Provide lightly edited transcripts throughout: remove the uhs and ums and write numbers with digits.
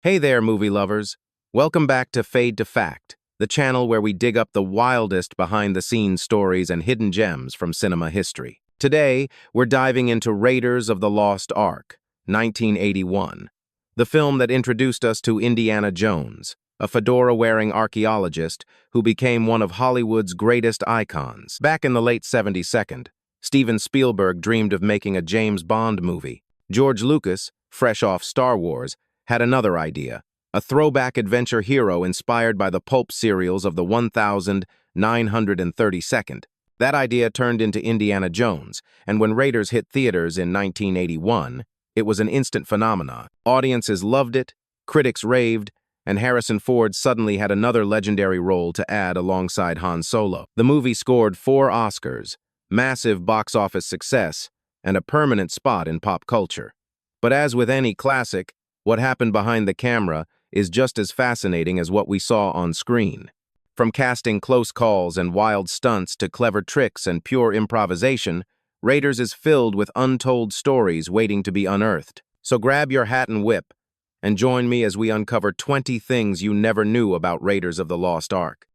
Hey there, movie lovers. Welcome back to Fade to Fact, the channel where we dig up the wildest behind-the-scenes stories and hidden gems from cinema history. Today, we're diving into Raiders of the Lost Ark, 1981, the film that introduced us to Indiana Jones, a fedora-wearing archaeologist who became one of Hollywood's greatest icons. Back in the late 72nd, Steven Spielberg dreamed of making a James Bond movie. George Lucas, fresh off Star Wars, had another idea, a throwback adventure hero inspired by the pulp serials of the 1932nd. That idea turned into Indiana Jones, and when Raiders hit theaters in 1981, it was an instant phenomenon. Audiences loved it, critics raved, and Harrison Ford suddenly had another legendary role to add alongside Han Solo. The movie scored 4 Oscars, massive box office success, and a permanent spot in pop culture. But as with any classic, what happened behind the camera is just as fascinating as what we saw on screen. From casting close calls and wild stunts to clever tricks and pure improvisation, Raiders is filled with untold stories waiting to be unearthed. So grab your hat and whip, and join me as we uncover 20 things you never knew about Raiders of the Lost Ark.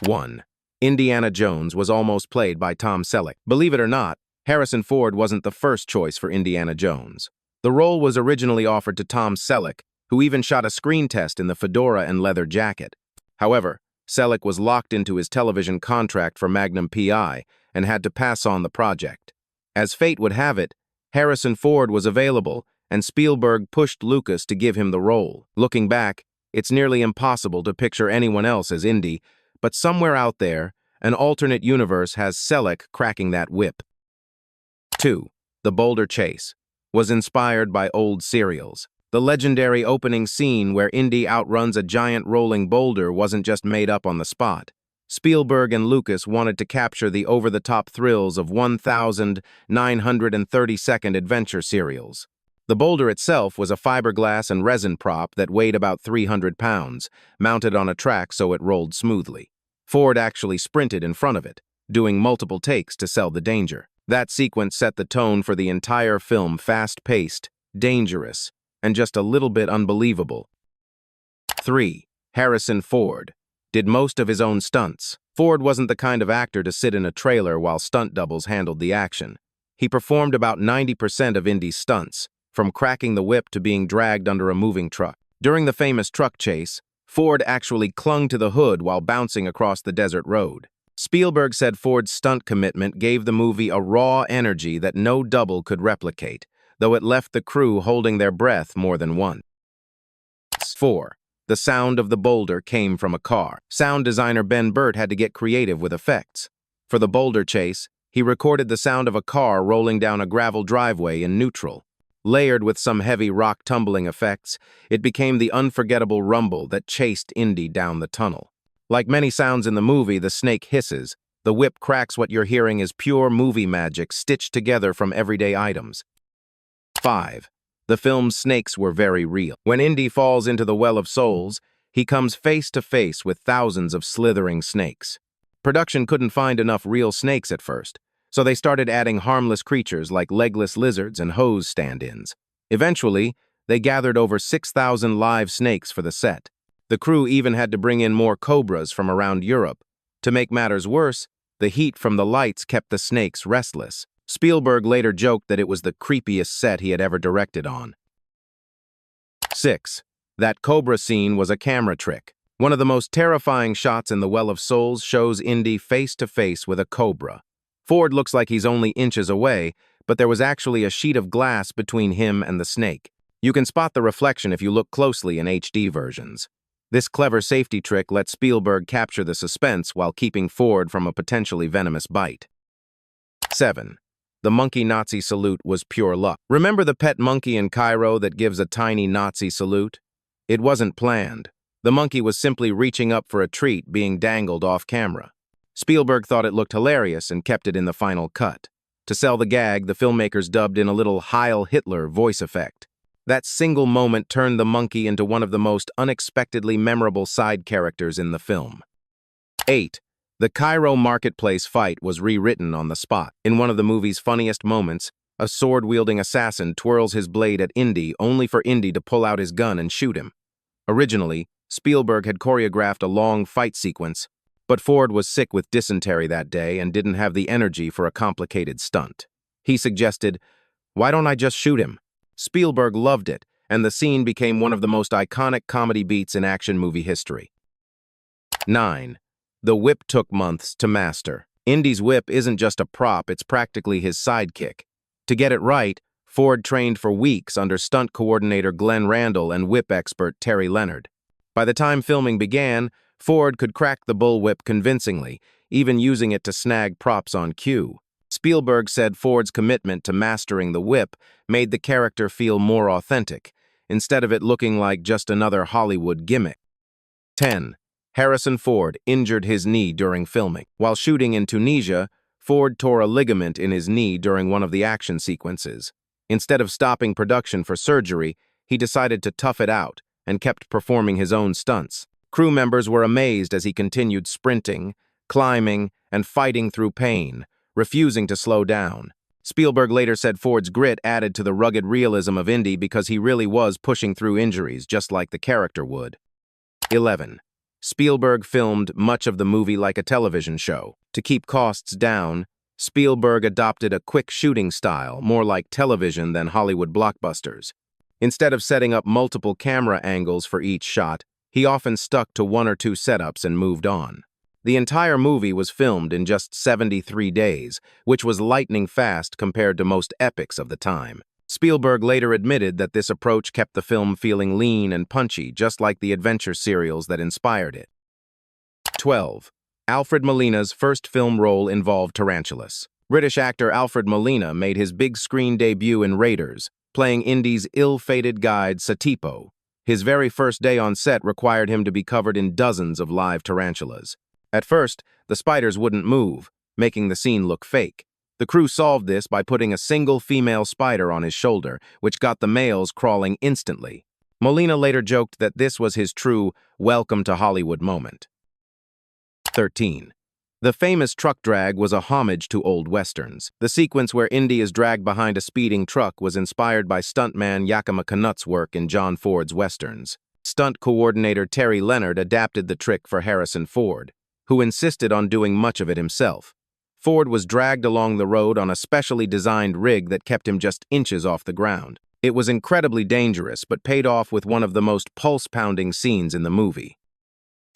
1. Indiana Jones was almost played by Tom Selleck. Believe it or not, Harrison Ford wasn't the first choice for Indiana Jones. The role was originally offered to Tom Selleck, who even shot a screen test in the fedora and leather jacket. However, Selleck was locked into his television contract for Magnum PI and had to pass on the project. As fate would have it, Harrison Ford was available, and Spielberg pushed Lucas to give him the role. Looking back, it's nearly impossible to picture anyone else as Indy, but somewhere out there, an alternate universe has Selleck cracking that whip. 2. The Boulder Chase was inspired by old serials. The legendary opening scene where Indy outruns a giant rolling boulder wasn't just made up on the spot. Spielberg and Lucas wanted to capture the over-the-top thrills of 1932nd adventure serials. The boulder itself was a fiberglass and resin prop that weighed about 300 pounds, mounted on a track so it rolled smoothly. Ford actually sprinted in front of it, doing multiple takes to sell the danger. That sequence set the tone for the entire film, fast-paced, dangerous, and just a little bit unbelievable. 3. Harrison Ford did most of his own stunts. Ford wasn't the kind of actor to sit in a trailer while stunt doubles handled the action. He performed about 90% of Indy's stunts, from cracking the whip to being dragged under a moving truck. During the famous truck chase, Ford actually clung to the hood while bouncing across the desert road. Spielberg said Ford's stunt commitment gave the movie a raw energy that no double could replicate, though it left the crew holding their breath more than once. 4. The sound of the boulder came from a car. Sound designer Ben Burtt had to get creative with effects. For the boulder chase, he recorded the sound of a car rolling down a gravel driveway in neutral. Layered with some heavy rock tumbling effects, it became the unforgettable rumble that chased Indy down the tunnel. Like many sounds in the movie, the snake hisses. The whip cracks. What you're hearing is pure movie magic stitched together from everyday items. 5. The film's snakes were very real. When Indy falls into the Well of Souls, he comes face to face with thousands of slithering snakes. Production couldn't find enough real snakes at first, so they started adding harmless creatures like legless lizards and hose stand-ins. Eventually, they gathered over 6,000 live snakes for the set. The crew even had to bring in more cobras from around Europe. To make matters worse, the heat from the lights kept the snakes restless. Spielberg later joked that it was the creepiest set he had ever directed on. 6. That cobra scene was a camera trick. One of the most terrifying shots in The Well of Souls shows Indy face to face with a cobra. Ford looks like he's only inches away, but there was actually a sheet of glass between him and the snake. You can spot the reflection if you look closely in HD versions. This clever safety trick let Spielberg capture the suspense while keeping Ford from a potentially venomous bite. 7. The monkey Nazi salute was pure luck. Remember the pet monkey in Cairo that gives a tiny Nazi salute? It wasn't planned. The monkey was simply reaching up for a treat being dangled off camera. Spielberg thought it looked hilarious and kept it in the final cut. To sell the gag, the filmmakers dubbed in a little Heil Hitler voice effect. That single moment turned the monkey into one of the most unexpectedly memorable side characters in the film. 8. The Cairo marketplace fight was rewritten on the spot. In one of the movie's funniest moments, A sword-wielding assassin twirls his blade at Indy only for Indy to pull out his gun and shoot him. Originally, Spielberg had choreographed a long fight sequence, but Ford was sick with dysentery that day and didn't have the energy for a complicated stunt. He suggested, "Why don't I just shoot him?" Spielberg loved it, and the scene became one of the most iconic comedy beats in action movie history. 9. The whip took months to master. Indy's whip isn't just a prop, it's practically his sidekick. To get it right, Ford trained for weeks under stunt coordinator Glenn Randall and whip expert Terry Leonard. By the time filming began, Ford could crack the bullwhip convincingly, even using it to snag props on cue. Spielberg said Ford's commitment to mastering the whip made the character feel more authentic, instead of it looking like just another Hollywood gimmick. 10. Harrison Ford injured his knee during filming. While shooting in Tunisia, Ford tore a ligament in his knee during one of the action sequences. Instead of stopping production for surgery, he decided to tough it out and kept performing his own stunts. Crew members were amazed as he continued sprinting, climbing, and fighting through pain, refusing to slow down. Spielberg later said Ford's grit added to the rugged realism of Indy because he really was pushing through injuries just like the character would. 11. Spielberg filmed much of the movie like a television show. To keep costs down, Spielberg adopted a quick shooting style, more like television than Hollywood blockbusters. Instead of setting up multiple camera angles for each shot, he often stuck to one or two setups and moved on. The entire movie was filmed in just 73 days, which was lightning fast compared to most epics of the time. Spielberg later admitted that this approach kept the film feeling lean and punchy, just like the adventure serials that inspired it. 12. Alfred Molina's first film role involved tarantulas. British actor Alfred Molina made his big screen debut in Raiders, playing Indy's ill-fated guide Satipo. His very first day on set required him to be covered in dozens of live tarantulas. At first, the spiders wouldn't move, making the scene look fake. The crew solved this by putting a single female spider on his shoulder, which got the males crawling instantly. Molina later joked that this was his true welcome to Hollywood moment. 13. The famous truck drag was a homage to old westerns. The sequence where Indy is dragged behind a speeding truck was inspired by stuntman Yakima Canutt's work in John Ford's westerns. Stunt coordinator Terry Leonard adapted the trick for Harrison Ford, who insisted on doing much of it himself. Ford was dragged along the road on a specially designed rig that kept him just inches off the ground. It was incredibly dangerous, but paid off with one of the most pulse-pounding scenes in the movie.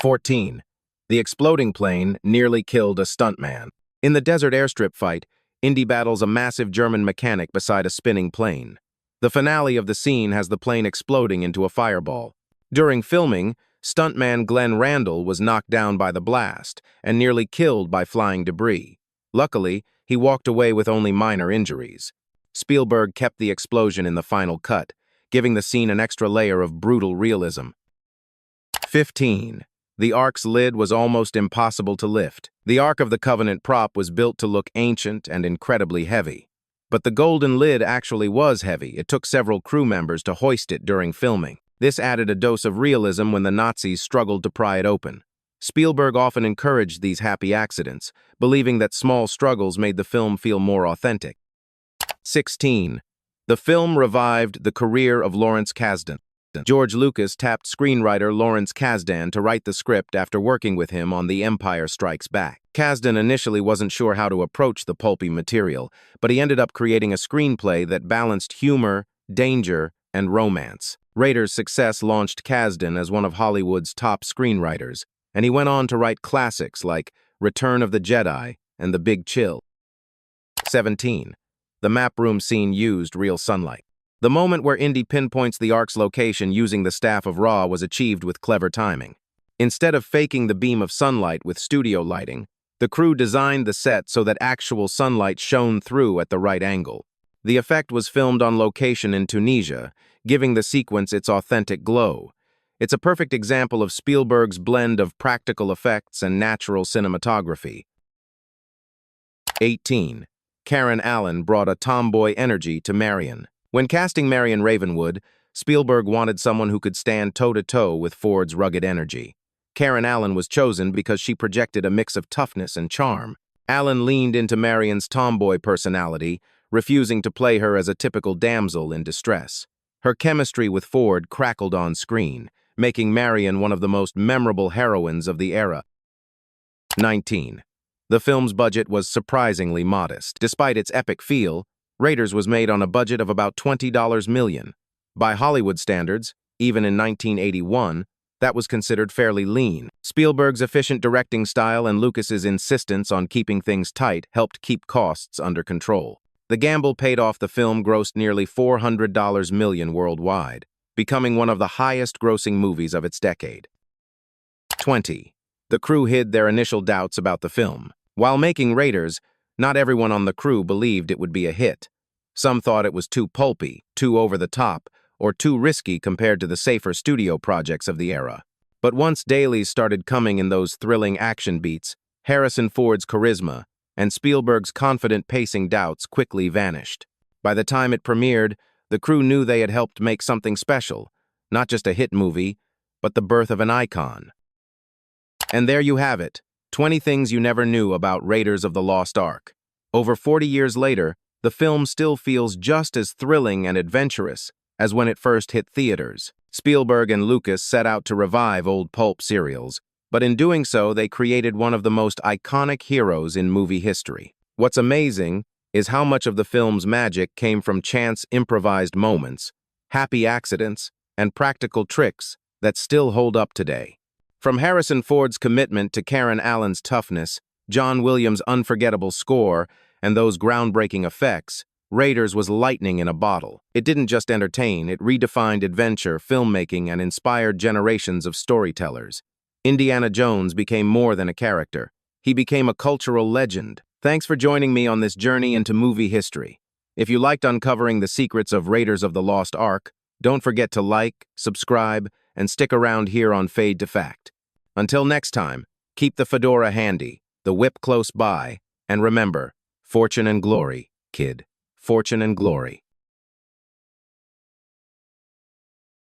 14. The exploding plane nearly killed a stuntman. In the desert airstrip fight, Indy battles a massive German mechanic beside a spinning plane. The finale of the scene has the plane exploding into a fireball. During filming, stuntman Glenn Randall was knocked down by the blast and nearly killed by flying debris. Luckily, he walked away with only minor injuries. Spielberg kept the explosion in the final cut, giving the scene an extra layer of brutal realism. 15. The Ark's lid was almost impossible to lift. The Ark of the Covenant prop was built to look ancient and incredibly heavy. But the golden lid actually was heavy. It took several crew members to hoist it during filming. This added a dose of realism when the Nazis struggled to pry it open. Spielberg often encouraged these happy accidents, believing that small struggles made the film feel more authentic. 16. The film revived the career of Lawrence Kasdan. George Lucas tapped screenwriter Lawrence Kasdan to write the script after working with him on The Empire Strikes Back. Kasdan initially wasn't sure how to approach the pulpy material, but he ended up creating a screenplay that balanced humor, danger, and romance. Raiders' success launched Kasdan as one of Hollywood's top screenwriters, and he went on to write classics like Return of the Jedi and The Big Chill. 17. The map room scene used real sunlight. The moment where Indy pinpoints the Ark's location using the staff of Ra was achieved with clever timing. Instead of faking the beam of sunlight with studio lighting, the crew designed the set so that actual sunlight shone through at the right angle. The effect was filmed on location in Tunisia, giving the sequence its authentic glow. It's a perfect example of Spielberg's blend of practical effects and natural cinematography. 18. Karen Allen brought a tomboy energy to Marion. When casting Marion Ravenwood, Spielberg wanted someone who could stand toe-to-toe with Ford's rugged energy. Karen Allen was chosen because she projected a mix of toughness and charm. Allen leaned into Marion's tomboy personality, refusing to play her as a typical damsel in distress. Her chemistry with Ford crackled on screen, making Marion one of the most memorable heroines of the era. 19. The film's budget was surprisingly modest. Despite its epic feel, Raiders was made on a budget of about $20 million. By Hollywood standards, even in 1981, that was considered fairly lean. Spielberg's efficient directing style and Lucas's insistence on keeping things tight helped keep costs under control. The gamble paid off. The film grossed nearly $400 million worldwide, becoming one of the highest-grossing movies of its decade. 20. The crew hid their initial doubts about the film. While making Raiders, not everyone on the crew believed it would be a hit. Some thought it was too pulpy, too over-the-top, or too risky compared to the safer studio projects of the era. But once dailies started coming in those thrilling action beats, Harrison Ford's charisma and Spielberg's confident pacing doubts quickly vanished. By the time it premiered, the crew knew they had helped make something special, not just a hit movie, but the birth of an icon. And there you have it, 20 things you never knew about Raiders of the Lost Ark. Over 40 years later, the film still feels just as thrilling and adventurous as when it first hit theaters. Spielberg and Lucas set out to revive old pulp serials, but in doing so, they created one of the most iconic heroes in movie history. What's amazing is how much of the film's magic came from chance improvised moments, happy accidents, and practical tricks that still hold up today. From Harrison Ford's commitment to Karen Allen's toughness, John Williams' unforgettable score, and those groundbreaking effects, Raiders was lightning in a bottle. It didn't just entertain, it redefined adventure, filmmaking, and inspired generations of storytellers. Indiana Jones became more than a character. He became a cultural legend. Thanks for joining me on this journey into movie history. If you liked uncovering the secrets of Raiders of the Lost Ark, don't forget to like, subscribe, and stick around here on Fade to Fact. Until next time, keep the fedora handy, the whip close by, and remember, fortune and glory, kid. Fortune and glory.